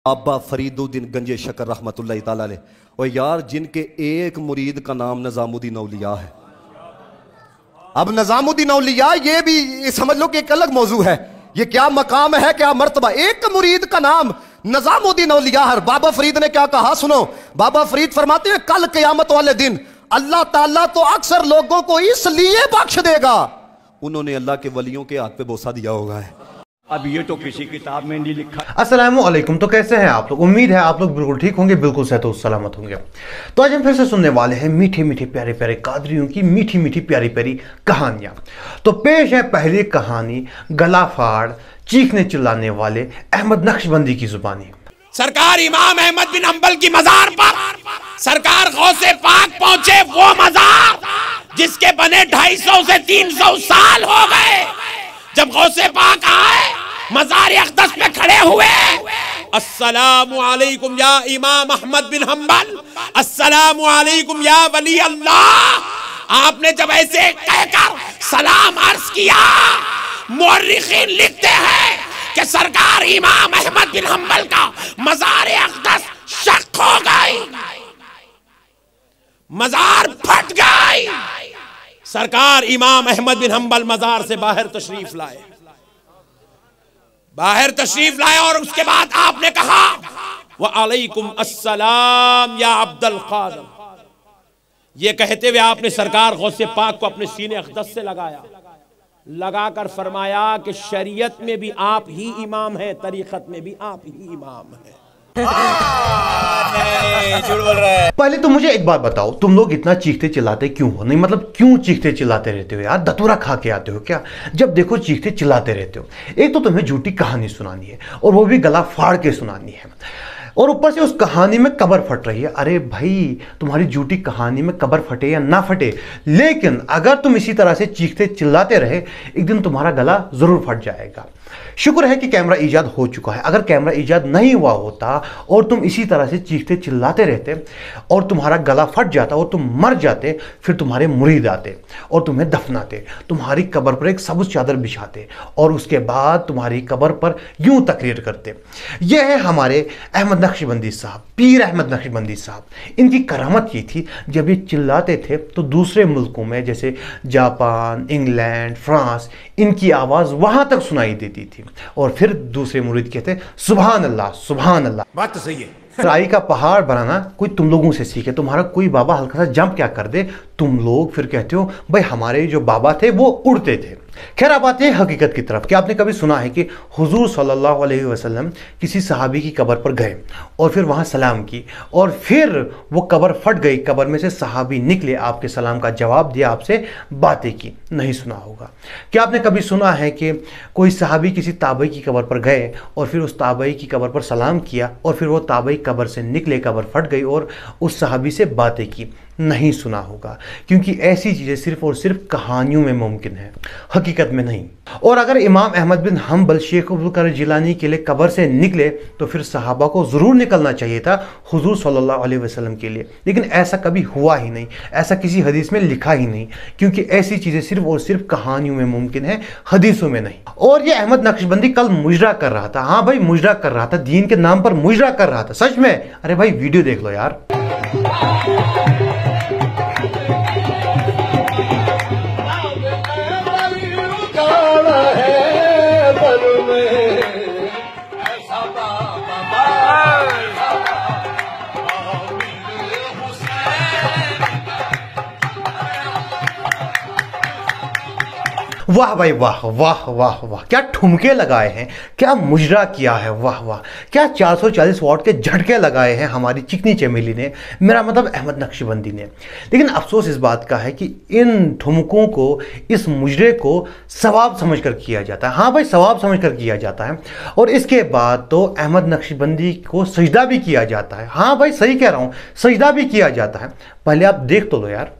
बाबा फरीदुद्दीन गंजे शकर रहमतुल्लाह ताला अलैह। और यार जिनके एक मुरीद का नाम निजामुद्दीन औलिया है। अब निजामुद्दीन औलिया ये भी समझ लो कि एक अलग मौजू है। ये क्या मकाम है, क्या मर्तबा, एक मुरीद का नाम निजामुद्दीन औलिया है। बाबा फरीद ने क्या कहा सुनो। बाबा फरीद फरमाते हैं कल क़यामत वाले दिन अल्लाह ताला तो अक्सर लोगों को इसलिए बख्श देगा उन्होंने अल्लाह के वलियों के हाथ पे बोसा दिया होगा है। अब ये तो किसी किताब में नहीं लिखा। अस्सलाम वालेकुम। तो कैसे हैं आप लोग? उम्मीद है आप लोग बिल्कुल ठीक होंगे, बिल्कुल सेहत और सलामत होंगे। तो आज हम फिर से सुनने वाले हैं मीठे मीठे प्यारे प्यारे कादरियों की मीठी मीठी प्यारी प्यारी कहानियां। तो पेश है पहली कहानी गला फाड़ चीखने चिल्लाने वाले अहमद नक्शबंदी की जुबानी। सरकार इमाम अहमद बिन हंबल की मजार पर सरकार गौसे पाक पहुंचे, वो मजार जिसके बने 250 से 300 साल हो गए। जब गौसे पाक आए मजार अक़दस पे खड़े हुए, अस्सलामु अलैकुम या इमाम अहमद बिन हंबल, अस्सलामु अलैकुम या वली अल्लाह। आपने जब ऐसे कहकर सलाम अर्ज किया, मुअर्रिखीन लिखते हैं कि सरकार इमाम अहमद बिन हंबल का मजार अक़दस शक हो गई, मजार फट गई। सरकार इमाम अहमद बिन हंबल मजार से बाहर तशरीफ लाए, और उसके बाद आपने कहा व अलैकुम अस्सलाम या अब्दुल कादर। ये कहते हुए आपने सरकार गौसे पाक को अपने सीने अक़दस से लगाकर फरमाया कि शरीयत में भी आप ही इमाम हैं, तरीक़त में भी आप ही इमाम हैं। झूठ बोल रहा है। पहले तो मुझे एक बात बताओ, तुम लोग इतना चीखते चिल्लाते क्यों हो? नहीं मतलब क्यों चीखते चिल्लाते रहते हो यार? दतूरा खा के आते हो क्या? जब देखो चीखते चिल्लाते रहते हो। एक तो तुम्हें झूठी कहानी सुनानी है और वो भी गला फाड़ के सुनानी है, और ऊपर से उस कहानी में कब्र फट रही है। अरे भाई, तुम्हारी झूठी कहानी में कब्र फटे या ना फटे, लेकिन अगर तुम इसी तरह से चीखते चिल्लाते रहे एक दिन तुम्हारा गला जरूर फट जाएगा। शुक्र है कि कैमरा ईजाद हो चुका है। अगर कैमरा ईजाद नहीं हुआ होता और तुम इसी तरह से चीखते चिल्लाते रहते और तुम्हारा गला फट जाता और तुम मर जाते, फिर तुम्हारे मुरीद आते और तुम्हें दफनाते, तुम्हारी कब्र पर एक सबूज चादर बिछाते और उसके बाद तुम्हारी कब्र पर यूं तकरीर करते। यह है हमारे अहमद नक्शबंदी साहब, पीर अहमद नक्शबंदी साहब। इनकी करामत ये थी, जब ये चिल्लाते थे तो दूसरे मुल्कों में जैसे जापान, इंग्लैंड, फ्रांस, इनकी आवाज़ वहाँ तक सुनाई देती थी और फिर दूसरे मुरीद कहते सुभान अल्लाह सुभान अल्लाह। बात तो सही है। राई का पहाड़ बनाना कोई तुम लोगों से सीखे। तुम्हारा कोई बाबा हल्का सा जंप क्या कर दे, तुम लोग फिर कहते हो भाई हमारे जो बाबा थे वो उड़ते थे। खैर अब आते हैं हकीकत की तरफ। क्या आपने कभी सुना है कि हुजूर सल्लल्लाहु अलैहि वसल्लम किसी सहाबी की कब्र पर गए और फिर वहाँ सलाम की और फिर वो कब्र फट गई, कब्र में से सहाबी निकले, आपके सलाम का जवाब दिया, आपसे बातें की? नहीं सुना होगा। क्या आपने कभी सुना है कि कोई सहाबी किसी ताबई की कब्र पर गए और फिर उस ताबई की कब्र पर सलाम किया और फिर वो ताबई कब्र से निकले, कब्र फट गई और उस सहाबी से बातें की? नहीं सुना होगा, क्योंकि ऐसी चीज़ें सिर्फ और सिर्फ कहानियों में मुमकिन है, हकीकत में नहीं। और अगर इमाम अहमद बिन हंबल शेख अब्दुल कादिर जिलानी के लिए कब्र से निकले तो फिर सहाबा को ज़रूर निकलना चाहिए था हुजूर सल्लल्लाहु अलैहि वसल्लम के लिए, लेकिन ऐसा कभी हुआ ही नहीं, ऐसा किसी हदीस में लिखा ही नहीं, क्योंकि ऐसी चीज़ें सिर्फ और सिर्फ कहानियों में मुमकिन है, हदीसों में नहीं। और ये अहमद नक्शबंदी कल मुजरा कर रहा था। हाँ भाई, मुजरा कर रहा था, दीन के नाम पर मुजरा कर रहा था, सच में। अरे भाई वीडियो देख लो यार। वाह भाई वाह वाह वाह वाह, क्या ठुमके लगाए हैं, क्या मुजरा किया है, वाह वाह, क्या 440 वाट के झटके लगाए हैं हमारी चिकनी चमेली ने, मेरा मतलब अहमद नक्शबंदी ने। लेकिन अफसोस इस बात का है कि इन ठुमकों को, इस मुजरे को सवाब समझकर किया जाता है। हाँ भाई, सवाब समझकर किया जाता है और इसके बाद तो अहमद नक्शबंदी को सजदा भी किया जाता है। हाँ भाई सही कह रहा हूँ, सजदा भी किया जाता है। पहले आप देख तो लो यार।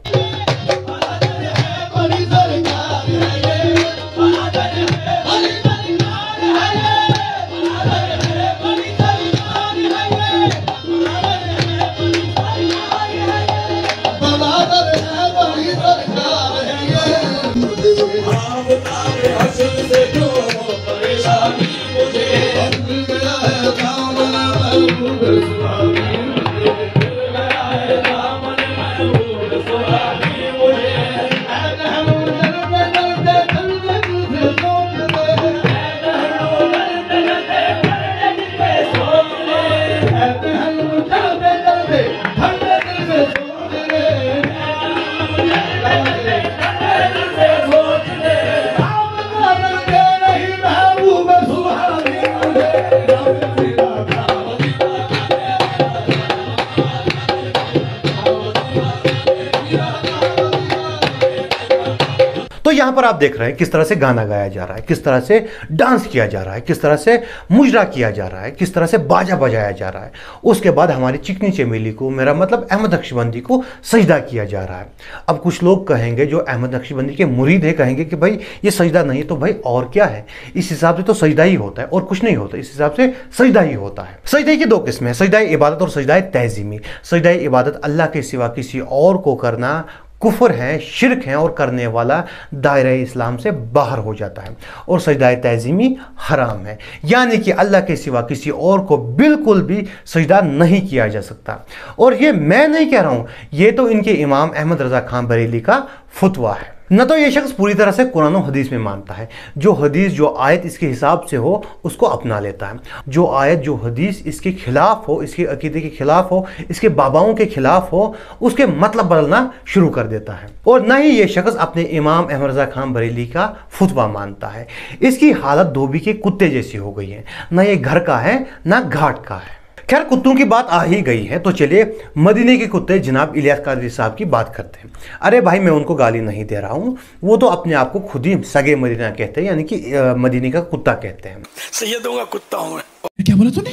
तो यहां पर आप देख रहे हैं किस तरह से गाना गाया जा रहा है, किस तरह से डांस किया जा रहा है, किस तरह से मुजरा किया जा रहा है, किस तरह से बाजा बजाया जा रहा है। उसके बाद हमारी चिकनी चमेली को, मेरा मतलब अहमद नक्शबंदी को सजदा किया जा रहा है। अब कुछ लोग कहेंगे जो अहमद नक्शबंदी के मुरीद है, कहेंगे कि भाई ये सजदा नहीं तो भाई और क्या है, इस हिसाब से तो सजदा ही होता है और कुछ नहीं होता, इस हिसाब से सजदा ही होता है। सजदे की दो किस्में हैं, सजदा इबादत और सजदा तहजीमी। सजदा इबादत अल्लाह के सिवा किसी और को करना कुफर है, शिरक है और करने वाला दायरे इस्लाम से बाहर हो जाता है। और सजदा तहजीमी हराम है, यानी कि अल्लाह के सिवा किसी और को बिल्कुल भी सजदा नहीं किया जा सकता। और ये मैं नहीं कह रहा हूं, ये तो इनके इमाम अहमद रजा खान बरेली का फतवा है। न तो ये शख्स पूरी तरह से कुरान और हदीस में मानता है, जो हदीस जो आयत इसके हिसाब से हो उसको अपना लेता है, जो आयत जो हदीस इसके खिलाफ हो, इसके अकीदे के खिलाफ हो, इसके बाबाओं के खिलाफ हो, उसके मतलब बदलना शुरू कर देता है। और न ही ये शख्स अपने इमाम अहमद रजा खान बरेली का फतवा मानता है। इसकी हालत धोबी के कुत्ते जैसी हो गई है, न ये घर का है न घाट का है। खैर कुत्तों की बात आ ही गई है तो चलिए मदीने के कुत्ते जनाब इलियास कादरी साहब की बात करते हैं। अरे भाई मैं उनको गाली नहीं दे रहा हूँ, वो तो अपने आप को खुद ही सगे मदीना कहते हैं, यानी कि मदीने का कुत्ता कहते हैं। सैयदों का कुत्ता हूँ मैं। क्या बोला तूने?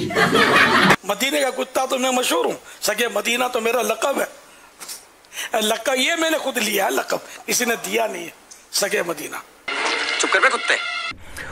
मदीने का कुत्ता तो मैं मशहूर हूँ, सगे मदीना तो मेरा लक़ब है। लक़ब ये मैंने खुद लिया है, लक़ब किसी ने दिया नहीं है, सगे मदीना। चुप कर बे कुत्ते।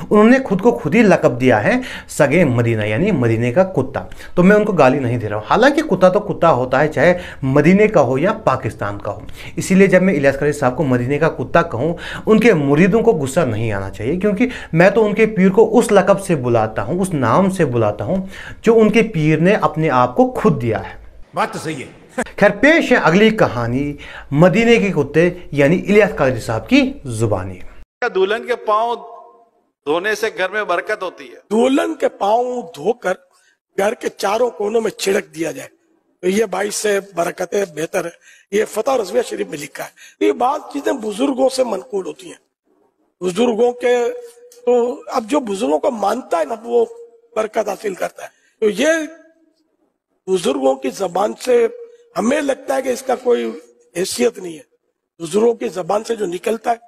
उन्होंने खुद को खुद ही लक़ब दिया है सगे मदीना, यानी मदीने का कुत्ता। तो मैं उनको गाली नहीं दे रहा हूँ, हालांकि कुत्ता तो कुत्ता होता है, चाहे मदीने का हो या पाकिस्तान का हो। इसीलिए जब मैं इलियास कादरी साहब को मदीने का कुत्ता कहूँ, उनके मुरीदों को गुस्सा नहीं आना चाहिए, क्योंकि मैं तो उनके पीर को उस लक़ब से बुलाता हूँ, उस नाम से बुलाता हूँ जो उनके पीर ने अपने आप को खुद दिया है। बात तो सही है। खैर पेश है अगली कहानी मदीने के कुत्ते यानी इलियास कादरी साहब की जुबानी। दुल्हन के पांव धोने से घर में बरकत होती है। दुल्हन के पांव धोकर घर के चारों कोनों में छिड़क दिया जाए तो ये भाई से बरकतें बेहतर है। ये फतह रज़विया शरीफ में लिखा है। ये बात चीजें बुजुर्गों से मनकूल होती हैं, बुजुर्गों के, तो अब जो बुजुर्गों को मानता है ना वो बरकत हासिल करता है। तो ये बुजुर्गों की जबान से हमें लगता है कि इसका कोई हैसियत नहीं है। बुजुर्गों की जबान से जो निकलता है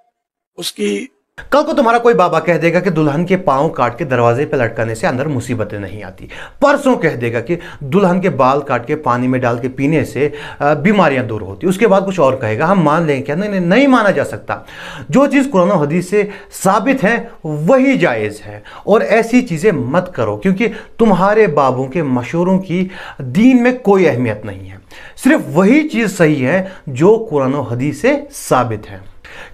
उसकी। कल को तुम्हारा कोई बाबा कह देगा कि दुल्हन के पांव काट के दरवाजे पे लटकाने से अंदर मुसीबतें नहीं आती। परसों कह देगा कि दुल्हन के बाल काट के पानी में डाल के पीने से बीमारियां दूर होती। उसके बाद कुछ और कहेगा, हम मान लेंगे क्या? नहीं, नहीं माना जा सकता। जो चीज़ कुरान और हदीस से साबित है वही जायज़ है, और ऐसी चीज़ें मत करो क्योंकि तुम्हारे बाबों के मशवरों की दीन में कोई अहमियत नहीं है। सिर्फ वही चीज़ सही है जो कुरान और हदीस से साबित है।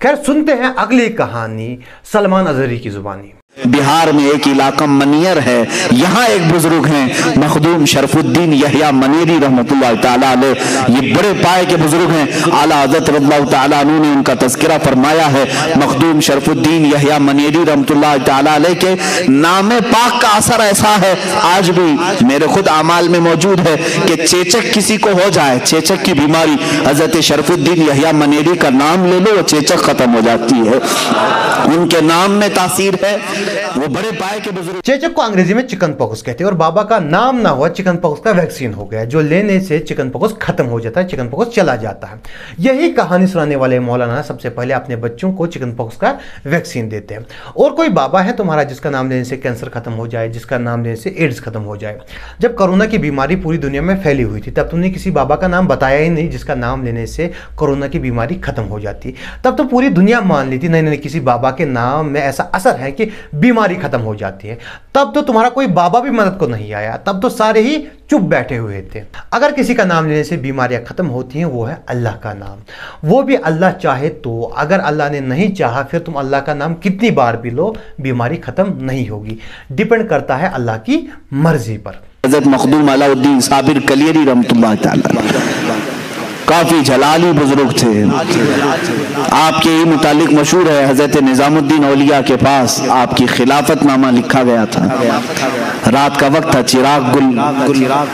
खैर सुनते हैं अगली कहानी सलमान अजहरी की जुबानी। बिहार में एक इलाका मनियर है, यहाँ एक बुजुर्ग हैं मखदूम शरफुद्दीन यहिया मनेरी रहमतुल्लाह ताला अलैह। ये बड़े पाए के बुजुर्ग हैं, आला हज़रत रज़ियल्लाहु ताला अन्हु ने उनका तज़किरा फरमाया है। मखदूम शरफुद्दीन यहिया मनेरी रहमतुल्लाह ताला अलैह के नाम पाक का असर ऐसा है, आज भी मेरे खुद आमाल में मौजूद है कि चेचक किसी को हो जाए, चेचक की बीमारी, हज़रत शरफुद्दीन यहिया मनेरी का नाम ले लो, वो चेचक खत्म हो जाती है। उनके नाम में तासीर है, वो बड़े पाए के बुजुर्ग। चेचक को अंग्रेजी में चिकन पॉक्स कहते हैं, और बाबा का नाम ना हुआ चिकन पॉक्स का वैक्सीन हो गया, जो लेने से चिकन पॉक्स खत्म हो जाता है, चिकन पॉक्स चला जाता है। यही कहानी सुनाने वाले मौलाना सबसे पहले अपने बच्चों को चिकन पॉक्स का वैक्सीन देते हैं। और कोई बाबा है तुम्हारा जिसका नाम लेने से कैंसर खत्म हो जाए, जिसका नाम लेने से एड्स खत्म हो जाए। जब कोरोना की बीमारी पूरी दुनिया में फैली हुई थी तब तुमने किसी बाबा का नाम बताया ही नहीं जिसका नाम लेने से कोरोना की बीमारी खत्म हो जाती। तब तो पूरी दुनिया मान ली थी नहीं नहीं किसी बाबा के नाम में ऐसा असर है कि बीमारी खत्म हो जाती है। तब तो तुम्हारा कोई बाबा भी मदद को नहीं आया, तब तो सारे ही चुप बैठे हुए थे। अगर किसी का नाम लेने से बीमारियां खत्म होती हैं, वो है अल्लाह का नाम, वो भी अल्लाह चाहे तो। अगर अल्लाह ने नहीं चाहा फिर तुम अल्लाह का नाम कितनी बार भी लो, बीमारी खत्म नहीं होगी। डिपेंड करता है अल्लाह की मर्जी पर। हजरत मखदूम अलाउद्दीन साबिर कलियरी रहमतुल्लाह तआला काफी जलाली बुजुर्ग थे। आपके ही मुतालिक मशहूर है, हजरत निजामुद्दीन औलिया के पास आपकी खिलाफतनामा लिखा गया था। रात का वक्त था,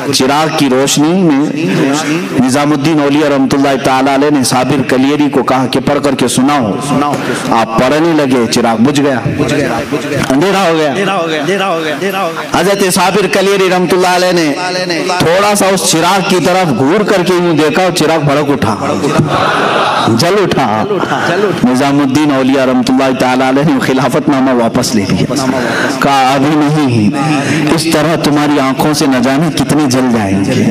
चिराग की रोशनी में निजामुद्दीन औलिया रहमतुल्लाह तआला अलैह ने साबिर कलियरी को कहा कि पढ़ करके सुनाओ। आप पढ़ने लगे, चिराग बुझ गया, अंधेरा हो गया। हजरत साबिर कलियरी रहमतुल्लाह अलैह ने थोड़ा सा उस चिराग की तरफ घूर करके यूं देखा, चिराग भड़क उठा, जल उठा। निजामुद्दीन औलिया रहमतुल्लाह तआला अलैह ने खिलाफतनामा वापस ले लिया। कहा अभी नहीं, इस तरह तुम्हारी आंखों से न जाने कितने जल जाएंगे,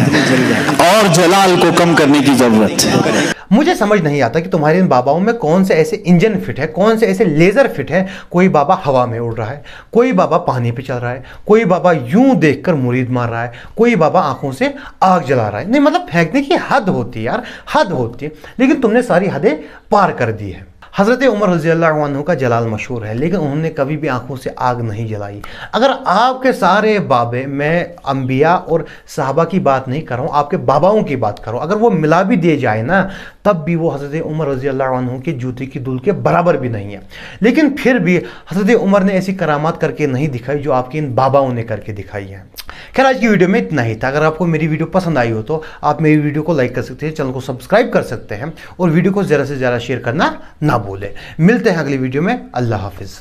और जलाल को कम करने की जरूरत है। मुझे समझ नहीं आता कि तुम्हारे इन बाबाओं में कौन से ऐसे इंजन फिट है, कौन से ऐसे लेजर फिट है। कोई बाबा हवा में उड़ रहा है, कोई बाबा पानी पे चल रहा है, कोई बाबा यूं देखकर मुरीद मार रहा है, कोई बाबा आंखों से आग जला रहा है। नहीं मतलब फेंकने की हद होती है यार, हद होती है। लेकिन तुमने सारी हदें पार कर दी है। हज़रत उमर रज़ियल्लाहु अन्हु का जलाल मशहूर है, लेकिन उन्होंने कभी भी आंखों से आग नहीं जलाई। अगर आपके सारे बाबे, मैं अंबिया और सहाबा की बात नहीं कर रहा हूँ, आपके बाबाओं की बात कर रहा हूँ, अगर वो मिला भी दिए जाए ना, तब भी वो हज़रत उमर रज़ियल्लाहु अन्हु के जूते की दुल के बराबर भी नहीं है। लेकिन फिर भी हज़रत उमर ने ऐसी करामात करके नहीं दिखाई जो आपके इन बाबाओं ने करके दिखाई है। खैर आज की वीडियो में इतना ही था। अगर आपको मेरी वीडियो पसंद आई हो तो आप मेरी वीडियो को लाइक कर सकते हैं, चैनल को सब्सक्राइब कर सकते हैं और वीडियो को ज़्यादा से ज़्यादा शेयर करना ना भूलें। मिलते हैं अगली वीडियो में। अल्लाह हाफिज़।